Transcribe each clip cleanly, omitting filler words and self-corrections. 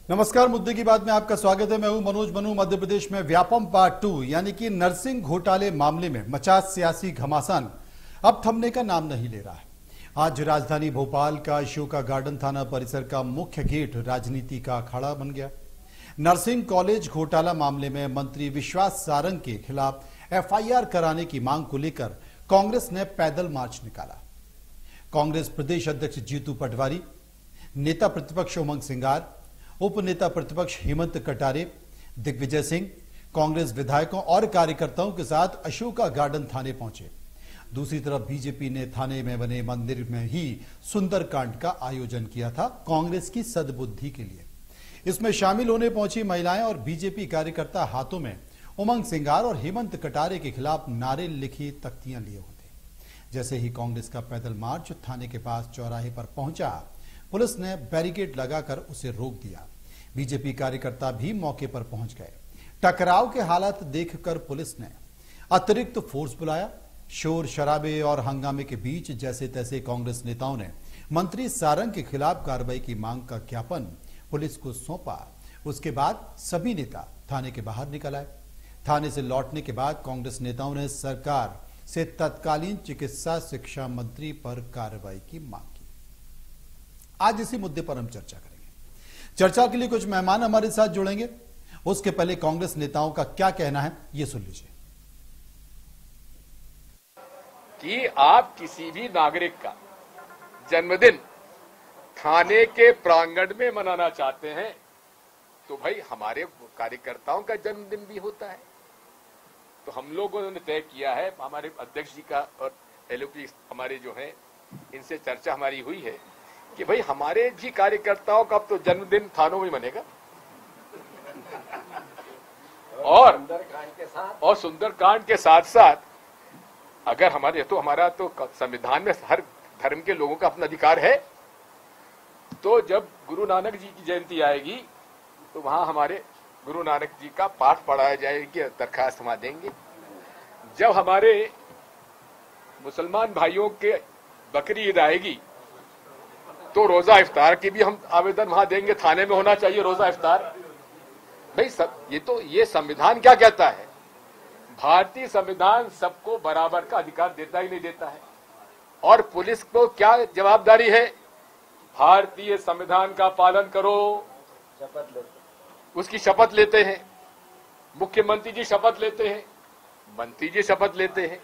नमस्कार, मुद्दे की बात में आपका स्वागत है। मैं हूं मनोज मनु। मध्य प्रदेश में व्यापम पार्ट 2 यानी कि नर्सिंग घोटाले मामले में मचा सियासी घमासान अब थमने का नाम नहीं ले रहा है। आज राजधानी भोपाल का अशोका गार्डन थाना परिसर का मुख्य गेट राजनीति का अखाड़ा बन गया। नर्सिंग कॉलेज घोटाला मामले में मंत्री विश्वास सारंग के खिलाफ एफआईआर कराने की मांग को लेकर कांग्रेस ने पैदल मार्च निकाला। कांग्रेस प्रदेश अध्यक्ष जीतू पटवारी, नेता प्रतिपक्ष उमंग सिंगार, उप नेता प्रतिपक्ष हेमंत कटारे, दिग्विजय सिंह कांग्रेस विधायकों और कार्यकर्ताओं के साथ अशोका गार्डन थाने पहुंचे। दूसरी तरफ बीजेपी ने थाने में बने मंदिर में ही सुंदरकांड का आयोजन किया था कांग्रेस की सद्बुद्धि के लिए। इसमें शामिल होने पहुंची महिलाएं और बीजेपी कार्यकर्ता हाथों में उमंग सिंगार और हेमंत कटारे के खिलाफ नारे लिखी तख्तियां लिए होते। जैसे ही कांग्रेस का पैदल मार्च थाने के पास चौराहे पर पहुंचा, पुलिस ने बैरिकेड लगाकर उसे रोक दिया। बीजेपी कार्यकर्ता भी मौके पर पहुंच गए। टकराव के हालात देखकर पुलिस ने अतिरिक्त फोर्स बुलाया। शोर शराबे और हंगामे के बीच जैसे तैसे कांग्रेस नेताओं ने मंत्री सारंग के खिलाफ कार्रवाई की मांग का ज्ञापन पुलिस को सौंपा। उसके बाद सभी नेता थाने के बाहर निकल आए। थाने से लौटने के बाद कांग्रेस नेताओं ने सरकार से तत्कालीन चिकित्सा शिक्षा मंत्री पर कार्रवाई की मांग की। आज इसी मुद्दे पर हम चर्चा करेंगे। चर्चा के लिए कुछ मेहमान हमारे साथ जुड़ेंगे। उसके पहले कांग्रेस नेताओं का क्या कहना है, ये सुन लीजिए। कि आप किसी भी नागरिक का जन्मदिन थाने के प्रांगण में मनाना चाहते हैं तो भाई हमारे कार्यकर्ताओं का जन्मदिन भी होता है। तो हम लोगों ने तय किया है, हमारे अध्यक्ष जी का और एलओपी हमारे जो हैं इनसे चर्चा हमारी हुई है कि भाई हमारे जी कार्यकर्ताओं का अब तो जन्मदिन थानों में मनेगा और सुंदरकांड के साथ साथ अगर हमारा तो संविधान में हर धर्म के लोगों का अपना अधिकार है। तो जब गुरु नानक जी की जयंती आएगी तो वहां हमारे गुरु नानक जी का पाठ पढ़ाया जाएगी, दरखास्त वहां देंगे। जब हमारे मुसलमान भाइयों के बकरी ईद आएगी तो रोजा इफ्तार की भी हम आवेदन वहां देंगे। थाने में होना चाहिए रोजा इफ्तार। भाई ये संविधान क्या कहता है? भारतीय संविधान सबको बराबर का अधिकार देता ही नहीं देता है। और पुलिस को क्या जवाबदारी है? भारतीय संविधान का पालन करो। उसकी शपथ लेते हैं, मुख्यमंत्री जी शपथ लेते हैं, मंत्री जी शपथ लेते हैं।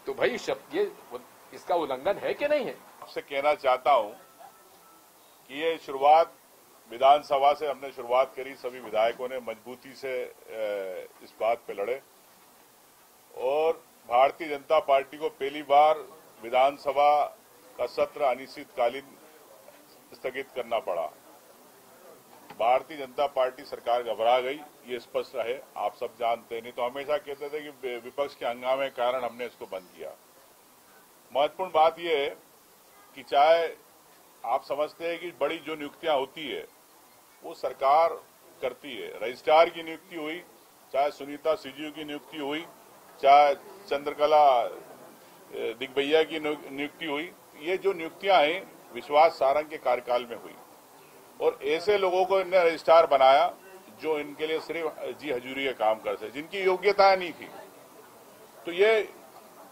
तो भाई ये इसका उल्लंघन है कि नहीं है? आपसे कहना चाहता हूं कि ये शुरुआत विधानसभा से हमने शुरुआत करी। सभी विधायकों ने मजबूती से इस बात पे लड़े और भारतीय जनता पार्टी को पहली बार विधानसभा का सत्र अनिश्चितकालीन स्थगित करना पड़ा। भारतीय जनता पार्टी सरकार घबरा गई, ये स्पष्ट रहे। आप सब जानते नहीं तो हमेशा कहते थे कि विपक्ष के हंगामे के कारण हमने इसको बंद किया। महत्वपूर्ण बात यह है कि चाहे आप समझते हैं कि बड़ी जो नियुक्तियां होती है वो सरकार करती है। रजिस्ट्रार की नियुक्ति हुई, चाहे सुनीता सीजीओ की नियुक्ति हुई, चाहे चंद्रकला दिग्विजय की नियुक्ति हुई, ये जो नियुक्तियां हैं विश्वास सारंग के कार्यकाल में हुई। और ऐसे लोगों को इन्हें रजिस्ट्रार बनाया जो इनके लिए सिर्फ जी हजूरी का काम करते, जिनकी योग्यता नहीं थी। तो ये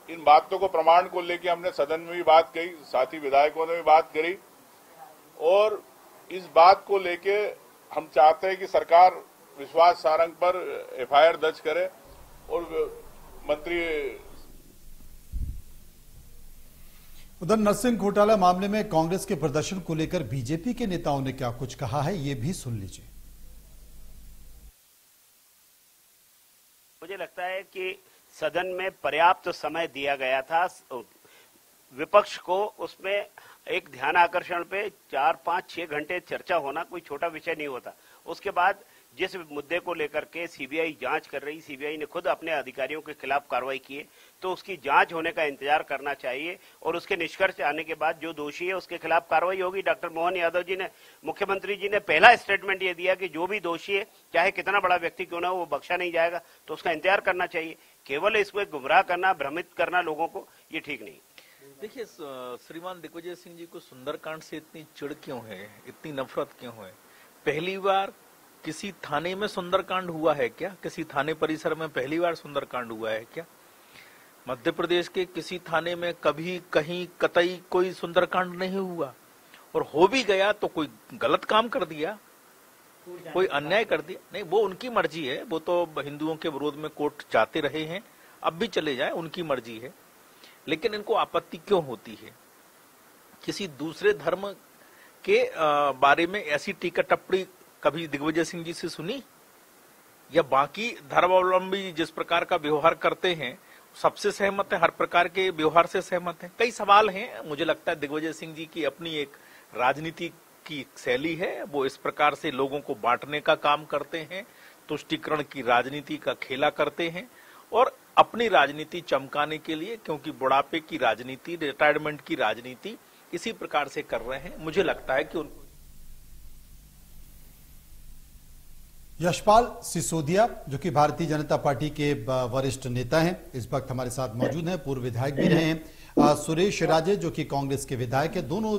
इन बातों को प्रमाण को लेकर हमने सदन में भी बात कही, साथी विधायकों ने भी बात करी। और इस बात को लेके हम चाहते हैं कि सरकार विश्वास सारंग पर एफआईआर दर्ज करे और मंत्री। उधर नर्सिंग घोटाला मामले में कांग्रेस के प्रदर्शन को लेकर बीजेपी के नेताओं ने क्या कुछ कहा है, ये भी सुन लीजिए। मुझे लगता है कि सदन में पर्याप्त समय दिया गया था। विपक्ष को उसमें एक ध्यान आकर्षण पे 4, 5, 6 घंटे चर्चा होना कोई छोटा विषय नहीं होता। उसके बाद जिस मुद्दे को लेकर के सीबीआई जांच कर रही, सीबीआई ने खुद अपने अधिकारियों के खिलाफ कार्रवाई की है, तो उसकी जांच होने का इंतजार करना चाहिए और उसके निष्कर्ष आने के बाद जो दोषी है उसके खिलाफ कार्रवाई होगी। डॉक्टर मोहन यादव जी ने, मुख्यमंत्री जी ने पहला स्टेटमेंट ये दिया कि जो भी दोषी है, चाहे कितना बड़ा व्यक्ति क्यों ना हो, वो बख्शा नहीं जाएगा। तो उसका इंतजार करना चाहिए। केवल इसको गुमराह करना, भ्रमित करना लोगों को, ये ठीक नहीं। देखिए, श्रीमान दिग्विजय सिंह जी को सुंदरकांड से इतनी चिढ़ क्यों है, इतनी नफरत क्यों है? पहली बार किसी थाने में सुंदरकांड हुआ है क्या? किसी थाने परिसर में पहली बार सुंदरकांड हुआ है क्या? मध्य प्रदेश के किसी थाने में कभी कहीं कतई कोई सुंदरकांड नहीं हुआ, और हो भी गया तो कोई गलत काम कर दिया, कोई अन्याय कर दिया नहीं, वो उनकी मर्जी है। वो तो हिंदुओं के विरोध में कोर्ट जाते रहे हैं, अब भी चले जाए, उनकी मर्जी है। लेकिन इनको आपत्ति क्यों होती है? किसी दूसरे धर्म के बारे में ऐसी टीका टिप्पणी कभी दिग्विजय सिंह जी से सुनी? या बाकी धर्मावलंबी जिस प्रकार का व्यवहार करते हैं सबसे सहमत है, हर प्रकार के व्यवहार से सहमत है? कई सवाल हैं। मुझे लगता है दिग्विजय सिंह जी की अपनी एक राजनीति की शैली है, वो इस प्रकार से लोगों को बांटने का काम करते हैं, तुष्टीकरण की राजनीति का खेला करते हैं, और अपनी राजनीति चमकाने के लिए, क्योंकि बुढ़ापे की राजनीति, रिटायरमेंट की राजनीति इसी प्रकार से कर रहे हैं। मुझे लगता है कि उनको यशपाल सिसोदिया, जो कि भारतीय जनता पार्टी के वरिष्ठ नेता हैं, इस वक्त हमारे साथ मौजूद हैं, पूर्व विधायक भी रहे हैं। सुरेश राजे, जो कि कांग्रेस के विधायक हैं, दोनों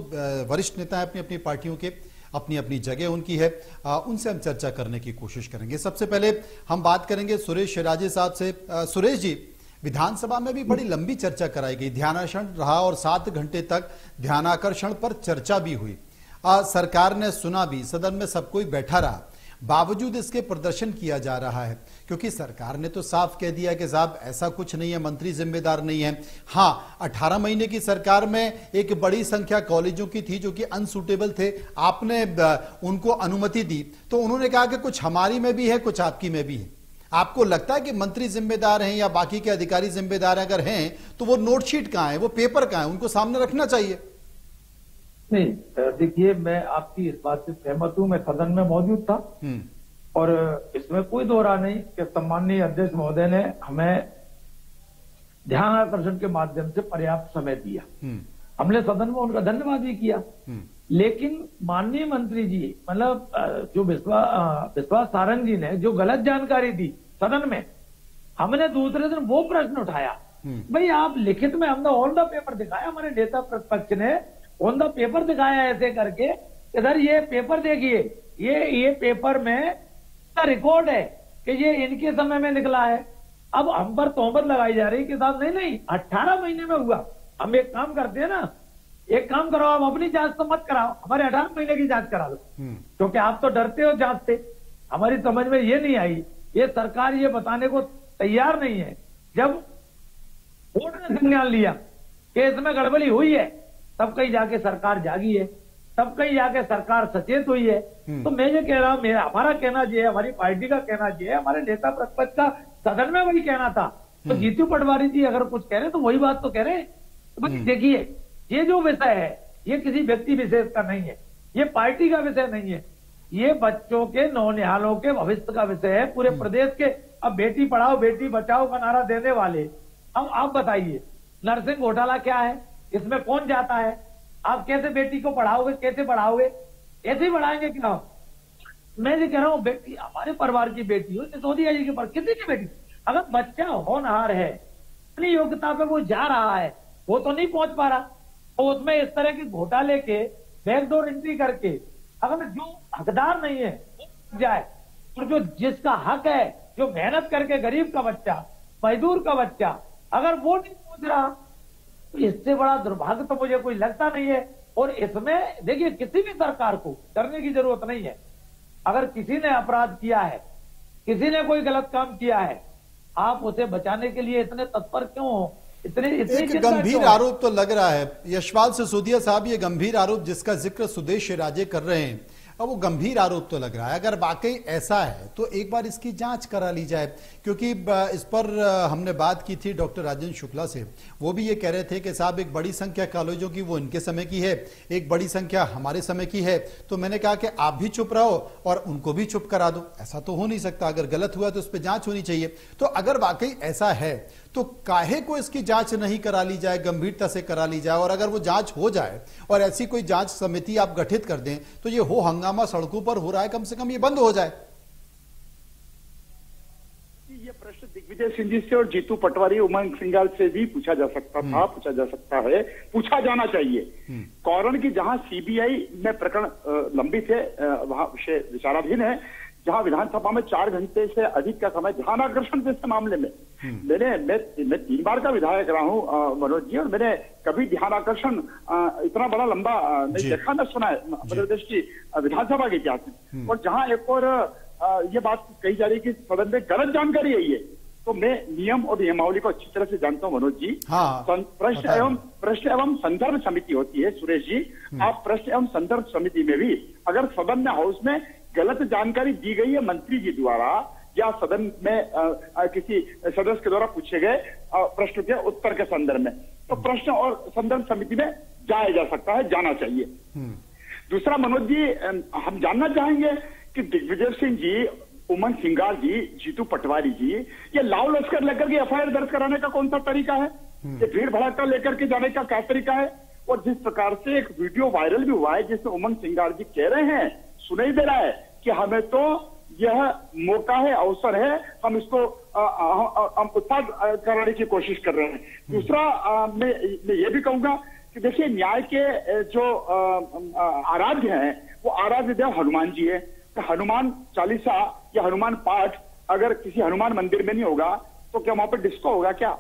वरिष्ठ नेता हैं अपनी अपनी पार्टियों के, अपनी अपनी जगह उनकी है। उनसे हम चर्चा करने की कोशिश करेंगे। सबसे पहले हम बात करेंगे सुरेश राजे साहब से। सुरेश जी, विधानसभा में भी बड़ी लंबी चर्चा कराई गई, ध्यानाकर्षण रहा और 7 घंटे तक ध्यानाकर्षण पर चर्चा भी हुई। सरकार ने सुना भी, सदन में सब कोई बैठा रहा, बावजूद इसके प्रदर्शन किया जा रहा है, क्योंकि सरकार ने तो साफ कह दिया कि साहब ऐसा कुछ नहीं है, मंत्री जिम्मेदार नहीं है। हाँ, 18 महीने की सरकार में एक बड़ी संख्या कॉलेजों की थी जो कि अनसूटेबल थे, आपने उनको अनुमति दी, तो उन्होंने कहा कि कुछ हमारी में भी है, कुछ आपकी में भी है। आपको लगता है कि मंत्री जिम्मेदार हैं या बाकी के अधिकारी जिम्मेदार अगर हैं, तो वो नोटशीट कहां है, वो पेपर कहां है, उनको सामने रखना चाहिए। नहीं, देखिए, मैं आपकी इस बात से सहमत हूं। मैं सदन में मौजूद था और इसमें कोई दो राय नहीं कि सम्माननीय अध्यक्ष महोदय ने हमें ध्यान आकर्षण के माध्यम से पर्याप्त समय दिया। हमने सदन में उनका धन्यवाद भी किया। लेकिन माननीय मंत्री जी, मतलब जो विश्वास सारंग जी ने जो गलत जानकारी दी सदन में, हमने दूसरे दिन वो प्रश्न उठाया, भाई आप लिखित में, हमने ऑन द पेपर दिखाया, हमारे नेता प्रतिपक्ष ने ऑन द पेपर दिखाया ऐसे करके, इधर ये पेपर देखिए, ये पेपर में रिकॉर्ड है कि ये इनके समय में निकला है। अब हम पर तोहमत लगाई जा रही कि साहब नहीं 18 महीने में हुआ। हम एक काम करते हैं ना, एक काम करो, आप अपनी जांच तो मत कराओ, हमारे 18 महीने की जांच करा दो, क्योंकि आप तो डरते हो जांच से। हमारी समझ में ये नहीं आई, ये सरकार ये बताने को तैयार नहीं है। जब बोर्ड ने संज्ञान लिया कि इसमें गड़बड़ी हुई है, तब कहीं जाके सरकार जागी है, तब कहीं जाके सरकार सचेत हुई है। तो मैं ये कह रहा हूं, हमारा कहना ये है, हमारी पार्टी का कहना ये है, हमारे नेता प्रतिपक्ष का सदन में वही कहना था। तो जीतू पटवारी जी अगर कुछ कह रहे तो वही बात तो कह रहे हैं। तो भाई देखिए, ये जो विषय है ये किसी व्यक्ति विशेष का नहीं है, ये पार्टी का विषय नहीं है, ये बच्चों के, नौनिहालों के भविष्य का विषय है, पूरे प्रदेश के। अब बेटी पढ़ाओ बेटी बचाओ का नारा देने वाले, अब आप बताइए नर्सिंग घोटाला क्या है, इसमें कौन जाता है? आप कैसे बेटी को पढ़ाओगे, कैसे बढ़ाओगे? ऐसे ही बढ़ाएंगे क्या? मैं ये कह रहा हूं, बेटी हमारे परिवार की बेटी हो, सिसोदिया जी के पर किसी की बेटी, अगर बच्चा होनहार है, अपनी योग्यता पे वो जा रहा है, वो तो नहीं पहुंच पा रहा, तो उसमें इस तरह के घोटाले के बैकडोर एंट्री करके अगर जो हकदार नहीं है वो जाए, और जो जिसका हक है, जो मेहनत करके गरीब का बच्चा, मजदूर का बच्चा, अगर वो नहीं पहुंच रहा, तो इससे बड़ा दुर्भाग्य तो मुझे कोई लगता नहीं है। और इसमें देखिए, किसी भी सरकार को डरने की जरूरत नहीं है। अगर किसी ने अपराध किया है, किसी ने कोई गलत काम किया है, आप उसे बचाने के लिए इतने तत्पर क्यों हो? एक गंभीर आरोप तो लग रहा है यशपाल सिसोदिया साहब, ये गंभीर आरोप जिसका जिक्र सुरेश राजे कर रहे हैं, अब वो गंभीर आरोप तो लग रहा है। अगर वाकई ऐसा है तो एक बार इसकी जांच करा ली जाए, क्योंकि इस पर हमने बात की थी डॉक्टर राजेंद्र शुक्ला से, वो भी ये कह रहे थे कि साहब एक बड़ी संख्या कॉलेजों की वो इनके समय की है, एक बड़ी संख्या हमारे समय की है। तो मैंने कहा कि आप भी चुप रहो और उनको भी चुप करा दो, ऐसा तो हो नहीं सकता। अगर गलत हुआ तो उस पर जांच होनी चाहिए। तो अगर वाकई ऐसा है तो काहे को इसकी जांच नहीं करा ली जाए, गंभीरता से करा ली जाए। और अगर वो जांच हो जाए और ऐसी कोई जांच समिति आप गठित कर दें, तो ये हो हंगामा सड़कों पर हो रहा है, कम से कम ये बंद हो जाए। ये प्रश्न दिग्विजय सिंह जी से और जीतू पटवारी, उमंग सिंघाल से भी पूछा जा सकता था, पूछा जा सकता है, पूछा जाना चाहिए। कारण की जहां सीबीआई में प्रकरण लंबित है, वहां विषय विचाराधीन है, जहां विधानसभा में 4 घंटे से अधिक का समय ध्यानाकर्षण जैसे मामले में मैं 3 बार का विधायक रहा हूं मनोज जी, और मैंने कभी ध्यानाकर्षण इतना बड़ा लंबा नहीं देखा, न सुना है मध्य प्रदेश की विधानसभा के इतिहास में। और जहां एक और ये बात कही जा रही है कि सदन में गलत जानकारी है ये, तो मैं नियम और नियमावली को अच्छी तरह से जानता हूं मनोज जी। हाँ, प्रश्न एवं संदर्भ समिति होती है सुरेश जी, आप प्रश्न एवं संदर्भ समिति में भी अगर सदन में हाउस में गलत जानकारी दी गई है मंत्री जी द्वारा या सदन में किसी सदस्य के द्वारा पूछे गए प्रश्न के उत्तर के संदर्भ में, तो प्रश्न और संदर्भ समिति में जाया जा सकता है, जाना चाहिए। दूसरा मनोज जी, हम जानना चाहेंगे कि दिग्विजय सिंह जी, उमंग सिंघाल जी, जीतू पटवारी जी, ये लाव लश्कर लेकर के एफआईआर दर्ज कराने का कौन सा तरीका है? ये भीड़ भड़का लेकर के जाने का क्या तरीका है? और जिस प्रकार से एक वीडियो वायरल भी हुआ है जिसमें उमंग सिंघाल जी कह रहे हैं, सुनाई दे रहा है कि हमें तो यह मौका है, अवसर है, हम इसको हम उत्पाद कराने की कोशिश कर रहे हैं। दूसरा मैं ये भी कहूंगा कि देखिए, न्याय के जो आराध्य हैं वो आराध्य देव हनुमान जी है। तो हनुमान चालीसा या हनुमान पाठ अगर किसी हनुमान मंदिर में नहीं होगा तो क्या वहां पर डिस्को होगा क्या?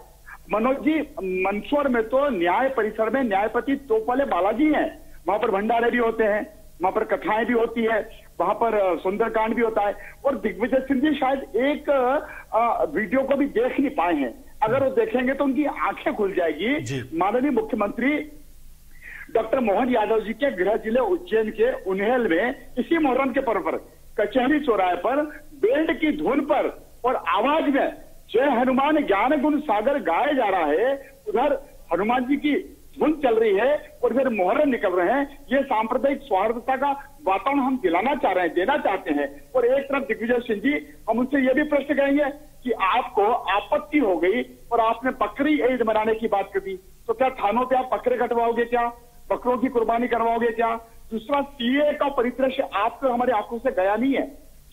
मनोज जी, मंदसौर में तो न्याय परिसर में न्यायपति तोपवाले बालाजी हैं, वहां पर भंडारे भी होते हैं, वहां पर कथाएं भी होती है, वहां पर सुंदरकांड भी होता है। और दिग्विजय सिंह जी शायद एक वीडियो को भी देख नहीं पाए हैं, अगर वो देखेंगे तो उनकी आंखें खुल जाएगी। माननीय मुख्यमंत्री डॉक्टर मोहन यादव जी के गृह जिले उज्जैन के उन्हेल में इसी मुहर्रम के पर्व पर कचहरी चौराहे पर बैंड की धुन पर और आवाज में जय हनुमान ज्ञान गुण सागर गाया जा रहा है, उधर हनुमान जी की धुन चल रही है और फिर मुहर्रम निकल रहे हैं। ये सांप्रदायिक सौहार्दता का वातावरण हम दिलाना चाह रहे हैं, देना चाहते हैं। और एक तरफ दिग्विजय सिंह जी, हम उनसे ये भी प्रश्न करेंगे कि आपको आपत्ति हो गई और आपने बकरी ईद मनाने की बात कर दी, तो क्या थानों पे आप बकरे कटवाओगे क्या? बकरों की कुर्बानी करवाओगे क्या? दूसरा, सीए का परिदृश्य आपको हमारी आंखों से गया नहीं है,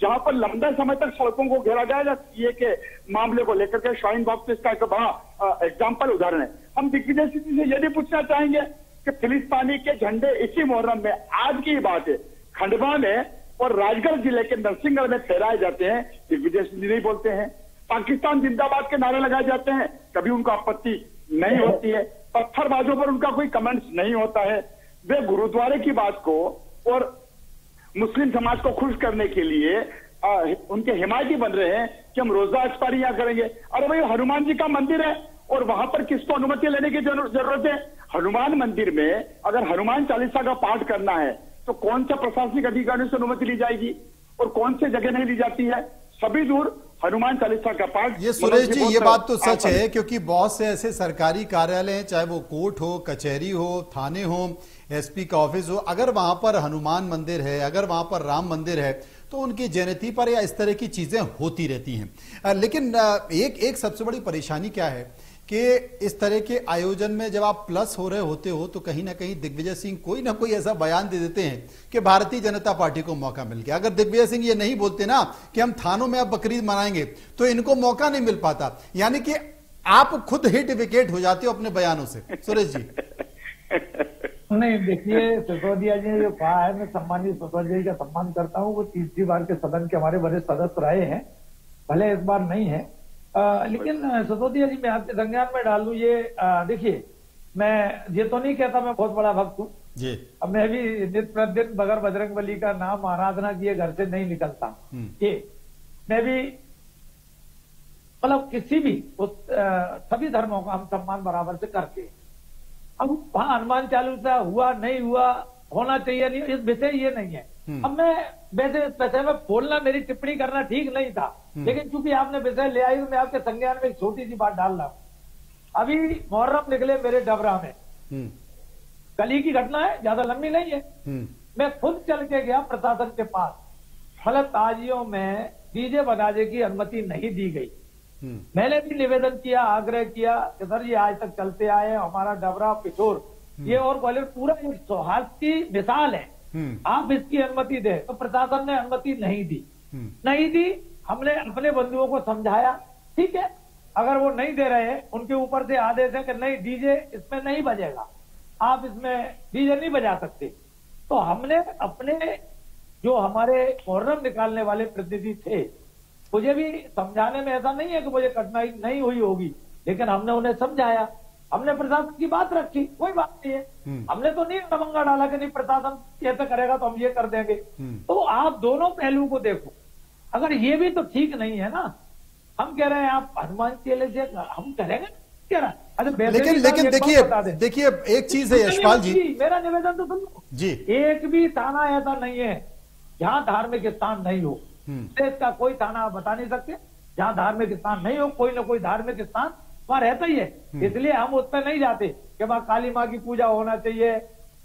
जहां पर लंबे समय तक सड़कों को घेरा जाएगा सीए के मामले को लेकर के। शाहीन बाग से इसका एक बड़ा एग्जाम्पल उदाहरण है। हम दिग्विजय सिंह जी से यह भी पूछना चाहेंगे कि फिलिस्तीनी के झंडे इसी मुहर्रम में, आज की बात है, खंडवा में और राजगढ़ जिले के नरसिंहगढ़ में फहराए जाते हैं, दिग्विजय सिंह जी नहीं बोलते हैं। पाकिस्तान जिंदाबाद के नारे लगाए जाते हैं, कभी उनको आपत्ति नहीं होती है। पत्थरबाजों पर उनका कोई कमेंट्स नहीं होता है। वे गुरुद्वारे की बात को और मुस्लिम समाज को खुश करने के लिए उनके हिमायती बन रहे हैं कि हम रोजा इफ्तारी यहां करेंगे। अरे भाई, हनुमान जी का मंदिर है और वहां पर किसको अनुमति लेने की जरूरत है? हनुमान मंदिर में अगर हनुमान चालीसा का पाठ करना है तो कौन सा प्रशासनिक अधिकारियों से अनुमति ली जाएगी और कौन से जगह नहीं ली जाती है? सभी दूर हनुमान चालीसा का पाठ। ये सुरेश जी, ये बात तो सच है, क्योंकि बहुत से ऐसे सरकारी कार्यालय हैं, चाहे वो कोर्ट हो, कचहरी हो, थाने हो, एसपी का ऑफिस हो, अगर वहां पर हनुमान मंदिर है, अगर वहां पर राम मंदिर है, तो उनकी जयंती पर या इस तरह की चीजें होती रहती हैं। लेकिन एक सबसे बड़ी परेशानी क्या है कि इस तरह के आयोजन में जब आप प्लस हो रहे होते हो तो कहीं ना कहीं दिग्विजय सिंह कोई ना कोई ऐसा बयान दे देते हैं कि भारतीय जनता पार्टी को मौका मिल गया। अगर दिग्विजय सिंह ये नहीं बोलते ना कि हम थानों में अब बकरीद मनाएंगे, तो इनको मौका नहीं मिल पाता। यानी कि आप खुद हिट विकेट हो जाते हो अपने बयानों से। सुरेश जी। नहीं, देखिए, सिसोदिया जी ने जो कहा है, मैं सम्मानित सिसोदिया जी का सम्मान करता हूँ। वो तीसरी बार के सदन के हमारे वरिष्ठ सदस्य रहे हैं, भले इस बार नहीं है। लेकिन सिसोदिया जी, मैं आपके संज्ञान में डाल दूं ये, देखिए, मैं ये तो नहीं कहता मैं बहुत बड़ा भक्त हूँ जी। अब मैं भी नित्य प्रतिदिन बगैर बजरंगबली का नाम आराधना किए घर से नहीं निकलता। ये मैं भी मतलब किसी भी सभी धर्मों का हम सम्मान बराबर से करते हैं। अब वहां हनुमान चालीसा हुआ नहीं हुआ, होना चाहिए नहीं, इस विषय ये नहीं है। अब मैं वैसे इस विषय में बोलना, मेरी टिप्पणी करना ठीक नहीं था, लेकिन चूंकि आपने विषय ले आई, मैं आपके संज्ञान में एक छोटी सी बात डाल रहा हूं। अभी मुहर्रम निकले मेरे डबरा में, कल ही की घटना है, ज्यादा लंबी नहीं है। मैं खुद चल के गया प्रशासन के पास, फलत ताजियों में डीजे बजाने की अनुमति नहीं दी गई। मैंने भी निवेदन किया, आग्रह किया कि सर ये आज तक चलते आए, हमारा डबरा पिछोर ये और ग्वालियर पूरा एक सौहार्द की मिसाल है, आप इसकी अनुमति दें। तो प्रशासन ने अनुमति नहीं दी। नहीं दी, हमने अपने बंधुओं को समझाया, ठीक है, अगर वो नहीं दे रहे हैं, उनके ऊपर से आदेश है कि नहीं डीजे इसमें नहीं बजेगा, आप इसमें डीजे नहीं बजा सकते। तो हमने अपने जो हमारे मुहर्रम निकालने वाले प्रतिनिधि थे, मुझे भी समझाने में ऐसा नहीं है कि मुझे कठिनाई नहीं हुई होगी, लेकिन हमने उन्हें समझाया, हमने प्रशासन की बात रखी, कोई बात नहीं है। हमने तो नहीं डबंगा डाला कि नहीं प्रशासन ऐसा करेगा तो हम ये कर देंगे। तो आप दोनों पहलू को देखो, अगर ये भी तो ठीक नहीं है ना। हम कह रहे हैं आप हनुमान चेले से हम करेंगे कह रहा। लेकिन देखिए एक चीज है यशपाल जी, मेरा निवेदन तो सुन जी, एक भी थाना ऐसा नहीं है जहाँ धार्मिक स्थान नहीं हो। देश का कोई थाना आप बता नहीं सकते जहाँ धार्मिक स्थान नहीं हो, कोई ना कोई धार्मिक स्थान वहां रहता ही है। इसलिए हम उस पर नहीं जाते कि वहां काली माँ की पूजा होना चाहिए,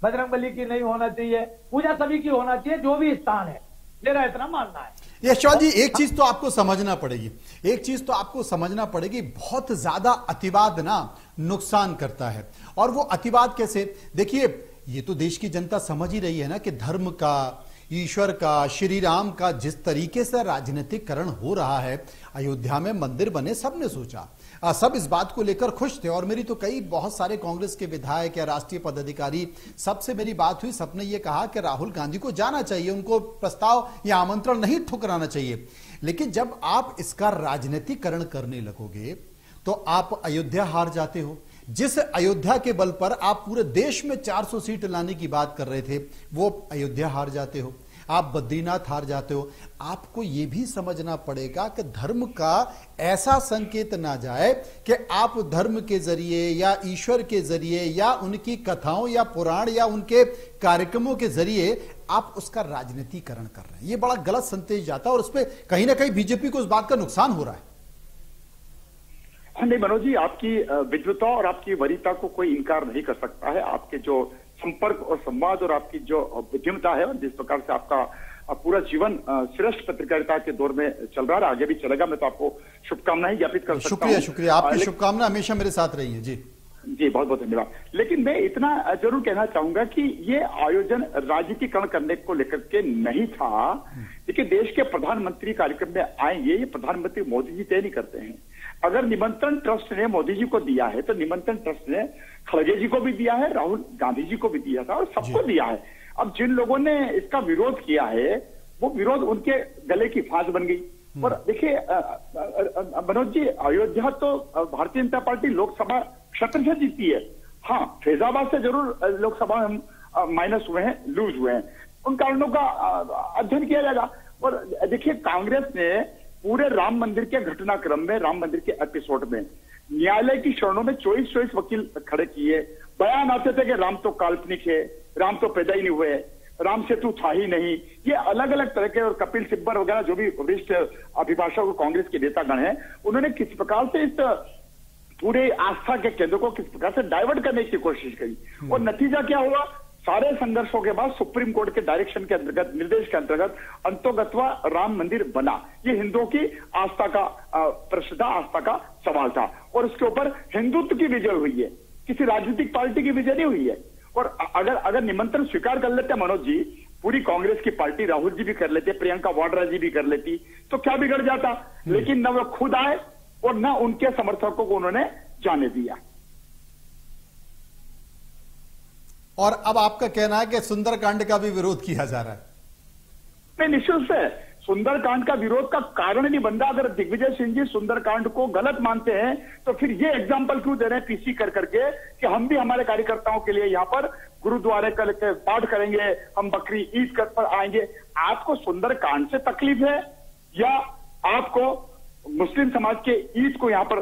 बजरंगबली की नहीं होना चाहिए, पूजा सभी की होना चाहिए जो भी स्थान है, मेरा इतना मानना है। यशपाल जी एक चीज तो आपको समझना पड़ेगी, एक चीज तो आपको समझना पड़ेगी, बहुत ज्यादा अतिवाद ना नुकसान करता है। और वो अतिवाद कैसे, देखिए ये तो देश की जनता समझ ही रही है ना कि धर्म का, ईश्वर का, श्री राम का जिस तरीके से राजनीतिकरण हो रहा है, अयोध्या में मंदिर बने, सबने सोचा, सब इस बात को लेकर खुश थे। और मेरी तो कई बहुत सारे कांग्रेस के विधायक या राष्ट्रीय पदाधिकारी, सबसे मेरी बात हुई, सबने ये कहा कि राहुल गांधी को जाना चाहिए, उनको प्रस्ताव या आमंत्रण नहीं ठुकराना चाहिए। लेकिन जब आप इसका राजनीतिकरण करने लगोगे तो आप अयोध्या हार जाते हो। जिस अयोध्या के बल पर आप पूरे देश में 400 सीट लाने की बात कर रहे थे, वो अयोध्या हार जाते हो, आप बद्रीनाथ हार जाते हो। आपको यह भी समझना पड़ेगा कि धर्म का ऐसा संकेत ना जाए कि आप धर्म के जरिए या ईश्वर के जरिए या उनकी कथाओं या पुराण या उनके कार्यक्रमों के जरिए आप उसका राजनीतिकरण कर रहे हैं। यह बड़ा गलत संदेश जाता है और उस पर कहीं ना कहीं बीजेपी को उस बात का नुकसान हो रहा है। हाँ नहीं मनोज जी, आपकी विद्वता और आपकी वरीयता को कोई इनकार नहीं कर सकता है। आपके जो संपर्क और संवाद और आपकी जो बुद्धिमता है और जिस प्रकार से आपका पूरा जीवन श्रेष्ठ पत्रकारिता के दौर में चल रहा है, आगे भी चलेगा, मैं तो आपको शुभकामनाएं ज्ञापित कर सकता हूं। शुक्रिया, शुक्रिया, आपकी शुभकामना हमेशा मेरे साथ रही है। जी जी, बहुत बहुत धन्यवाद। लेकिन मैं इतना जरूर कहना चाहूंगा कि ये आयोजन राजनीतिकरण करने को लेकर के नहीं था। देखिए, देश के प्रधानमंत्री कार्यक्रम में आएंगे, ये प्रधानमंत्री मोदी जी तय नहीं करते हैं। अगर निमंत्रण ट्रस्ट ने मोदी जी को दिया है तो निमंत्रण ट्रस्ट ने खड़गे जी को भी दिया है, राहुल गांधी जी को भी दिया था और सबको दिया है। अब जिन लोगों ने इसका विरोध किया है, वो विरोध उनके गले की फांस बन गई। और देखिए मनोज जी, अयोध्या तो भारतीय जनता पार्टी लोकसभा क्षेत्र से जीती है। हाँ, फैजाबाद से जरूर लोकसभा में माइनस हुए हैं, लूज हुए हैं, उन कारणों का अध्ययन किया जाएगा। और देखिए, कांग्रेस ने पूरे राम मंदिर के घटनाक्रम में, राम मंदिर के एपिसोड में न्यायालय की शरणों में 24 वकील खड़े किए, बयान आते थे कि राम तो काल्पनिक है, राम तो पैदा ही नहीं हुए, राम सेतु था ही नहीं। ये अलग अलग तरह के, और कपिल सिब्बल वगैरह जो भी वरिष्ठ अभिभाषक और कांग्रेस के नेतागण हैं, उन्होंने किस प्रकार से इस पूरे आस्था के केंद्र को किस प्रकार से डाइवर्ट करने की कोशिश करी। और नतीजा क्या हुआ? सारे संघर्षों के बाद सुप्रीम कोर्ट के डायरेक्शन के अंतर्गत, निर्देश के अंतर्गत अंतोगत्वा राम मंदिर बना। ये हिंदुओं की आस्था का प्रश्न था, आस्था का सवाल था, और उसके ऊपर हिंदुत्व की विजय हुई है, किसी राजनीतिक पार्टी की विजय नहीं हुई है। और अगर निमंत्रण स्वीकार कर लेते मनोज जी, पूरी कांग्रेस की पार्टी, राहुल जी भी कर लेते, प्रियंका वाड्रा जी भी कर लेती, तो क्या बिगड़ जाता? लेकिन न वो खुद आए और न उनके समर्थकों को उन्होंने जाने दिया। और अब आपका कहना है कि सुंदरकांड का भी विरोध किया जा रहा है? नहीं, निश्चित से सुंदरकांड का विरोध का कारण नहीं बन रहा। अगर दिग्विजय सिंह जी सुंदरकांड को गलत मानते हैं तो फिर ये एग्जाम्पल क्यों दे रहे हैं पीसी कर करके कि हम भी हमारे कार्यकर्ताओं के लिए यहाँ पर गुरुद्वारे का पाठ करेंगे, हम बकरी ईद कर पर आएंगे। आपको सुंदरकांड से तकलीफ है या आपको मुस्लिम समाज के ईद को यहाँ पर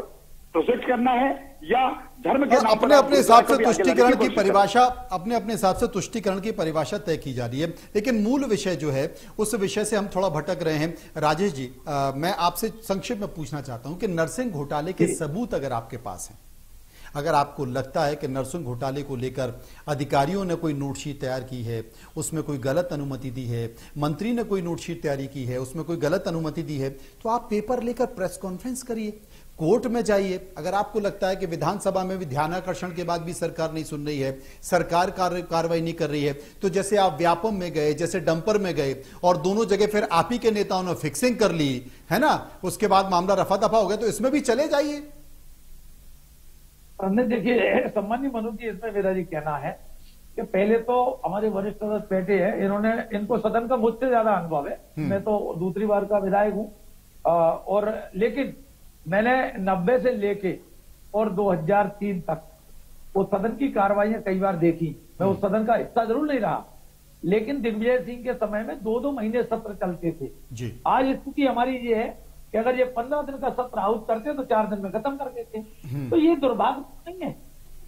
प्रोजेक्ट करना है या धर्म के नाम पर अपने हिसाब से तुष्टीकरण की परिभाषा, अपने हिसाब से तुष्टीकरण की परिभाषा तय की जा रही है। लेकिन मूल विषय जो है, उस विषय से हम थोड़ा भटक रहे हैं। राजेश जी, मैं आपसे संक्षिप्त में पूछना चाहता हूं कि नरसिंह घोटाले के सबूत अगर आपके पास हैं, अगर आपको लगता है कि नरसिंह घोटाले को लेकर अधिकारियों ने कोई नोटशीट तैयार की है, उसमें कोई गलत अनुमति दी है, मंत्री ने कोई नोटशीट तैयारी की है, उसमें कोई गलत अनुमति दी है, तो आप पेपर लेकर प्रेस कॉन्फ्रेंस करिए, कोर्ट में जाइए। अगर आपको लगता है कि विधानसभा में भी ध्यानाकर्षण के बाद भी सरकार नहीं सुन रही है, सरकार कार्रवाई नहीं कर रही है, तो जैसे आप व्यापम में गए, जैसे डंपर में गए और दोनों जगह फिर आप ही के नेताओं ने फिक्सिंग कर ली है ना, उसके बाद मामला रफा दफा हो गया, तो इसमें भी चले जाइए। नहीं, देखिए सम्मानीय मनोज जी, इसमें मेरा जी कहना है कि पहले तो हमारे वरिष्ठ सदस्य बैठे हैं, इनको सदन का मुझसे ज्यादा अनुभव है। मैं तो दूसरी बार का विधायक हूँ, और लेकिन मैंने 90 से लेके और 2003 तक वो सदन की कार्रवाइयां कई बार देखी। मैं उस सदन का हिस्सा जरूर नहीं रहा, लेकिन दिग्विजय सिंह के समय में 2-2 महीने सत्र चलते थे जी। आज स्थिति हमारी ये है कि अगर ये 15 दिन का सत्र हाउस करते तो 4 दिन में खत्म कर देते। तो ये दुर्भाग्य नहीं है?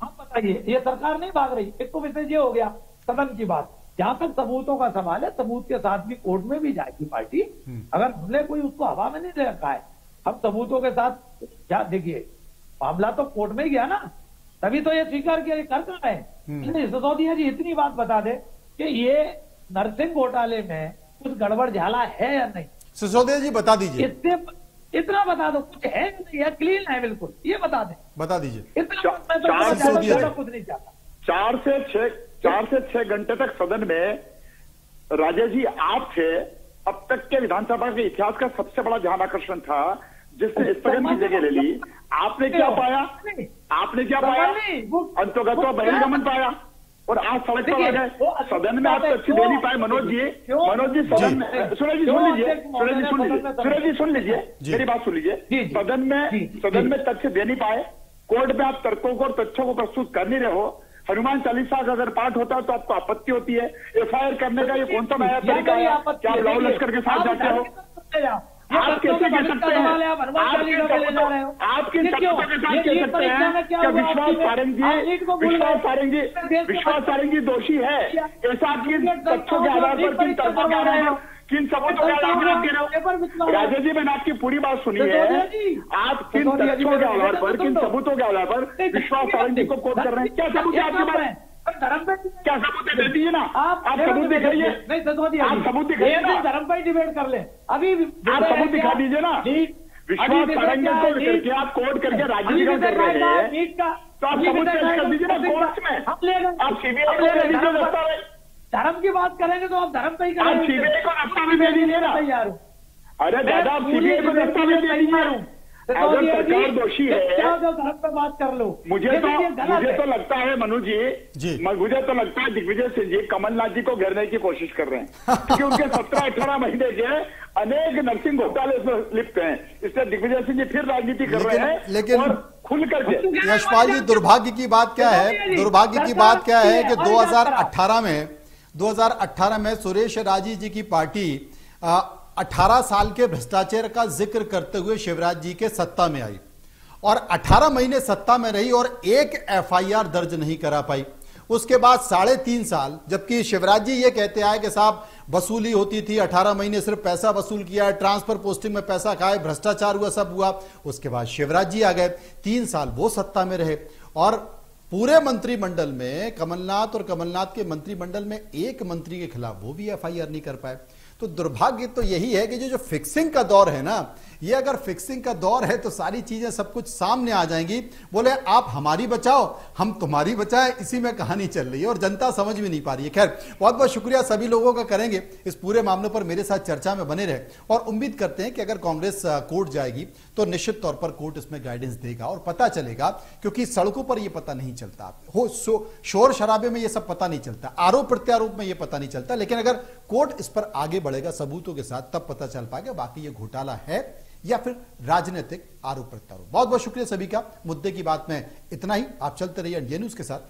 आप बताइए, ये सरकार नहीं भाग रही। एक तो विषय ये हो गया सदन की बात। जहां तक सबूतों का सवाल है, सबूत के साथ भी कोर्ट में भी जाएगी पार्टी। अगर हमने कोई उसको हवा में नहीं दे रखा है, हम सबूतों के साथ क्या, देखिए मामला तो कोर्ट में ही गया ना, तभी तो ये स्वीकार किया। कर कहाँ है? सिसोदिया जी इतनी बात बता दे कि ये नरसिंह घोटाले में कुछ गड़बड़ झाला है या नहीं। सिसोदिया जी बता दीजिए, इतना बता दो, कुछ है नहीं है, क्लीन है बिल्कुल, ये बता दें, बता दीजिए। इतना कुछ नहीं चाहता। 4 से 6 घंटे तक सदन में राजेश जी आप थे। अब तक के विधानसभा के इतिहास का सबसे बड़ा ध्यान आकर्षण था, जिसने स्थगन की जगह ले ली। आपने क्या पाया? अंतर्गत बहिर्गमन पाया और आज सड़क पर आ गए। सदन में आप तथ्य दे नहीं पाए। मनोज जी सदन में सुरेश जी सुन लीजिए, मेरी बात सुन लीजिए। सदन में तथ्य दे नहीं पाए। कोर्ट में आप तर्कों को और तथ्यों को प्रस्तुत कर नहीं रहे हो। हनुमान चालीसा का अगर पाठ होता है तो आपको आपत्ति होती है। एफआईआर करने का ये कौन सा नया तरीका है? क्या आप लाहौल लश्कर के साथ जाते हो? आप कैसे कह सकते हैं? आप किन शब्दों के साथ कह सकते हैं क्या विश्वास सारंगी दोषी है? ऐसा किन तथ्यों के आधार पर, किन तर्कों के आधार पर, किन सबूतों के आधार पर आप कह रहे हो? राजेश जी, मैंने आपकी पूरी बात सुनी है। आप किन तथ्यों के आधार पर, किन सबूतों के आधार पर विश्वास सारंगी को कोट कर रहे हैं? क्या सबूत है आपके पास? क्या सबूत दे दीजिए ना। आप सबूत दिखाइए। नहीं सिसोदिया, आप सबूत दिखाइए ना। धर्म पर डिबेट कर ले। अभी आप सबूत दिखा दीजिए ना। विश्वास सारंगी को करके आप कोर्ट करके राज्य कर रहे हैं, तो आप सबूत पेश कर दीजिए ना कोर्ट में। आप सीबीआई को दे दीजिए दस्तावेज। धर्म की बात करेंगे तो आप धर्म पे ही करेंगे। आप सीबीआई को दस्तावेज दे दीजिए ना। अरे दादा, आप सीबीआई को दस्तावेज दे दीजिए। अगर सरकार दोषी है, धर्म पर बात कर लो। मुझे तो लगता है मनोज जी, मुझे तो लगता है दिग्विजय सिंह जी कमलनाथ जी को घेरने की कोशिश कर रहे हैं, क्योंकि उनके 17-18 महीने के अनेक नरसिंह घोटाले में लिप्त हैं। इसलिए दिग्विजय सिंह जी फिर राजनीति कर रहे हैं। लेकिन और खुल करके यशपाल जी, दुर्भाग्य की बात क्या है? दुर्भाग्य की बात क्या है कि 2018 में सुरेश राजी जी की पार्टी 18 साल के भ्रष्टाचार का जिक्र करते हुए शिवराज जी के सत्ता में आई और 18 महीने सत्ता में रही और एक एफआईआर दर्ज नहीं करा पाई। उसके बाद 3.5 साल, जबकि शिवराज जी ये कहते आए कि साहब वसूली होती थी, 18 महीने सिर्फ पैसा वसूल किया, ट्रांसफर पोस्टिंग में पैसा खाए, भ्रष्टाचार हुआ, सब हुआ। उसके बाद शिवराज जी आ गए, 3 साल वो सत्ता में रहे और पूरे मंत्रिमंडल में कमलनाथ और कमलनाथ के मंत्रिमंडल में एक मंत्री के खिलाफ वो भी एफआईआर नहीं कर पाए। तो दुर्भाग्य तो यही है कि जो फिक्सिंग का दौर है ना, ये अगर फिक्सिंग का दौर है तो सारी चीजें सब कुछ सामने आ जाएंगी। बोले आप हमारी बचाओ, हम तुम्हारी बचाए, इसी में कहानी चल रही है और जनता समझ भी नहीं पा रही है। खैर, बहुत बहुत शुक्रिया सभी लोगों का करेंगे इस पूरे मामले पर मेरे साथ चर्चा में बने रहे और उम्मीद करते हैं कि अगर कांग्रेस कोर्ट जाएगी तो निश्चित तौर पर कोर्ट इसमें गाइडेंस देगा और पता चलेगा, क्योंकि सड़कों पर यह पता नहीं चलता, हो शोर शराबे में यह सब पता नहीं चलता, आरोप प्रत्यारोप में यह पता नहीं चलता, लेकिन अगर कोर्ट इस पर आगे बढ़ेगा सबूतों के साथ तब पता चल पाएगा बाकी ये घोटाला है या फिर राजनीतिक आरोप प्रत्यारोप। बहुत बहुत शुक्रिया सभी का। मुद्दे की बात में इतना ही। आप चलते रहिए इंडिया न्यूज के साथ।